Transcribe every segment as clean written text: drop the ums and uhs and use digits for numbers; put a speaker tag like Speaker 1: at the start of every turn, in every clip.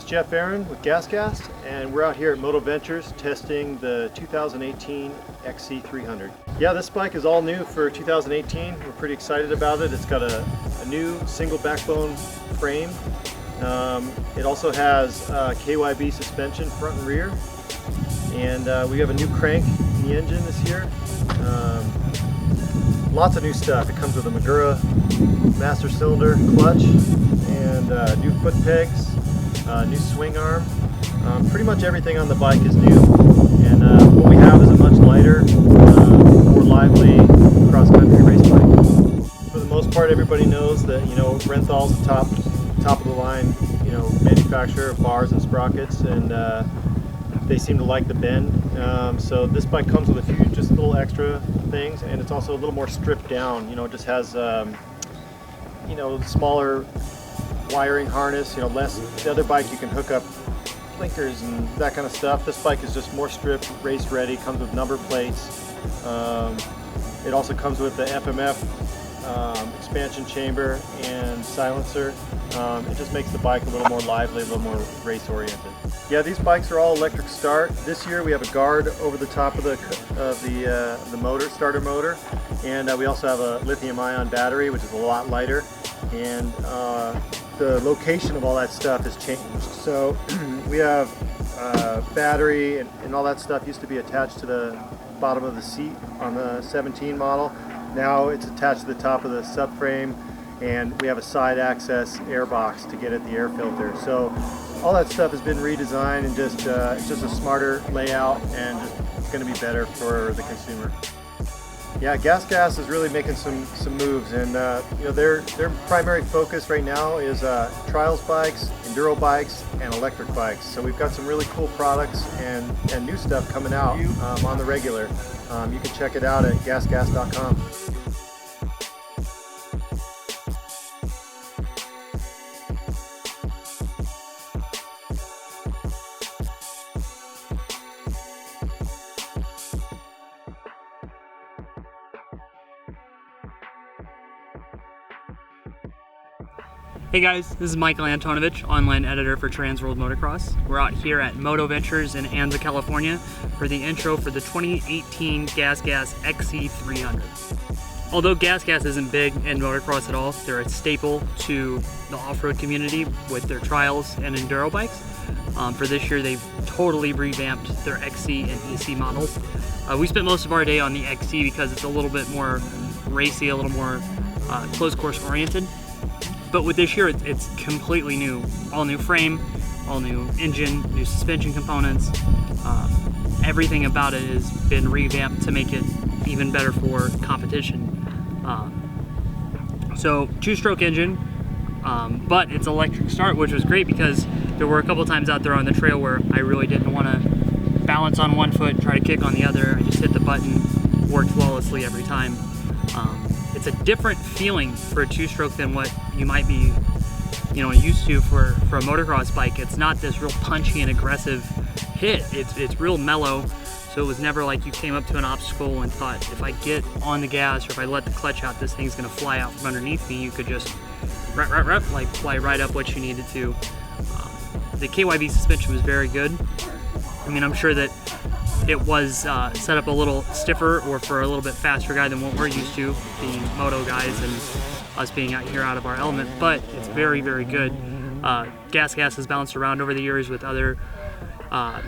Speaker 1: Jeff Aaron with GasGas, and we're out here at Moto Ventures testing the 2018 XC300. Yeah, this bike is all new for 2018. We're pretty excited about it. It's got a new single backbone frame. It also has Kyb suspension front and rear, and we have a new crank in the engine this year. Lots of new stuff. It comes with a Magura master cylinder clutch and new foot pegs, new swing arm. Pretty much everything on the bike is new, and what we have is a much lighter, more lively cross-country race bike. For the most part, everybody knows that Renthal's the top of the line manufacturer of bars and sprockets, and they seem to like the bend. So this bike comes with a few just little extra things, and it's also a little more stripped down. It just has smaller wiring harness, less. The other bike you can hook up blinkers and that kind of stuff. This bike is just more stripped, race ready, comes with number plates. It also comes with the FMF expansion chamber and silencer. It just makes the bike a little more lively, a little more race oriented. Yeah, these bikes are all electric start. This year we have a guard over the top of the motor, starter motor, and we also have a lithium-ion battery, which is a lot lighter, and the location of all that stuff has changed. So we have battery and all that stuff used to be attached to the bottom of the seat on the 17 model. Now it's attached to the top of the subframe, and we have a side access air box to get at the air filter. So all that stuff has been redesigned, and just it's just a smarter layout, and just going to be better for the consumer. Yeah, GasGas is really making some moves, and their primary focus right now is trials bikes, enduro bikes, and electric bikes. So we've got some really cool products and new stuff coming out on the regular. You can check it out at gasgas.com.
Speaker 2: Hey guys, this is Michael Antonovich, online editor for TransWorld Motocross. We're out here at Moto Ventures in Anza, California for the intro for the 2018 GasGas XC300. Although GasGas isn't big in motocross at all, they're a staple to the off-road community with their trials and enduro bikes. For this year, they've totally revamped their XC and EC models. We spent most of our day on the XC because it's a little bit more racy, a little more closed course oriented. But with this year, it's completely new. All new frame, all new engine, new suspension components. Everything about it has been revamped to make it even better for competition. So two-stroke engine, but it's electric start, which was great because there were a couple times out there on the trail where I really didn't want to balance on one foot and try to kick on the other. I just hit the button, worked flawlessly every time. It's a different feeling for a two-stroke than what you might be, used to for a motocross bike. It's not this real punchy and aggressive hit. It's real mellow. So it was never like you came up to an obstacle and thought, if I get on the gas or if I let the clutch out, this thing's gonna fly out from underneath me. You could just like fly right up what you needed to. The Kyb suspension was very good. I mean, I'm sure that it was set up a little stiffer or for a little bit faster guy than what we're used to, being moto guys and us being out here out of our element, but it's very, very good. GasGas has bounced around over the years with other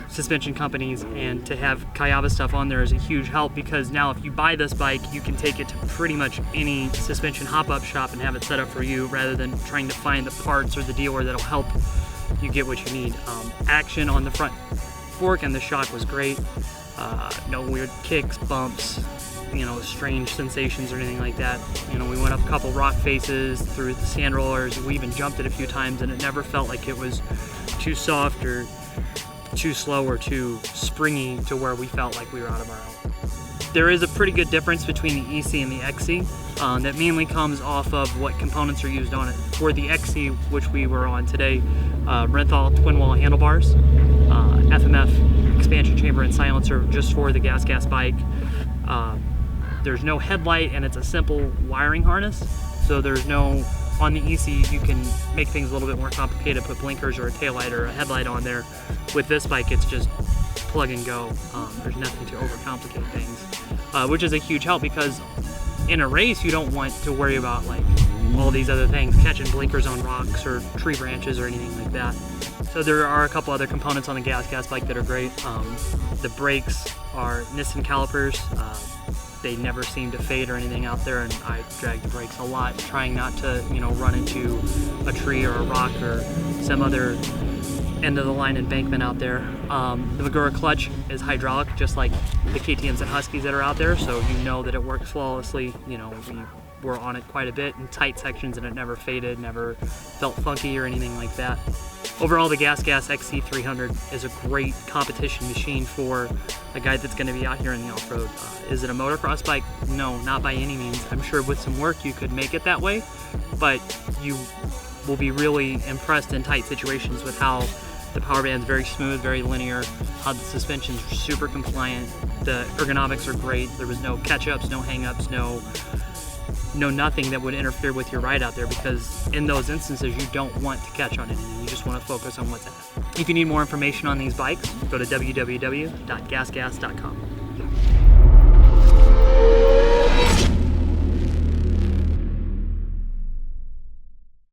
Speaker 2: suspension companies, and to have Kyb stuff on there is a huge help, because now if you buy this bike, you can take it to pretty much any suspension hop-up shop and have it set up for you, rather than trying to find the parts or the dealer that'll help you get what you need. Action on the front fork and the shock was great. No weird kicks, bumps, strange sensations or anything like that. We went up a couple rock faces through the sand rollers. We even jumped it a few times, and it never felt like it was too soft or too slow or too springy to where we felt like we were out of our element. There is a pretty good difference between the EC and the XC. That mainly comes off of what components are used on it. For the XC, which we were on today, Renthal twin wall handlebars, FMF expansion chamber and silencer just for the GasGas bike. There's no headlight, and it's a simple wiring harness, so there's no On the EC, you can make things a little bit more complicated, put blinkers or a taillight or a headlight on there. With this bike, it's just plug and go. There's nothing to overcomplicate things, which is a huge help, because in a race, you don't want to worry about like all these other things, catching blinkers on rocks or tree branches or anything like that. So there are a couple other components on the gas bike that are great. The brakes are Nissan calipers. They never seem to fade or anything out there, and I drag the brakes a lot, trying not to, you know, run into a tree or a rock or some other end of the line embankment out there. The Magura clutch is hydraulic, just like the KTMs and Huskies that are out there, so you know that it works flawlessly. You know, we were on it quite a bit in tight sections, and it never faded, never felt funky or anything like that. Overall, the Gas XC300 is a great competition machine for a guy that's going to be out here in the off-road. Is it a motocross bike? No, not by any means. I'm sure with some work you could make it that way, but you will be really impressed in tight situations with how the power band's very smooth, very linear, how the suspension's super compliant, the ergonomics are great. There was no catch-ups, no hang-ups, no nothing that would interfere with your ride out there, because in those instances you don't want to catch on anything, you just want to focus on what's ahead. If you need more information on these bikes, go to www.gasgas.com.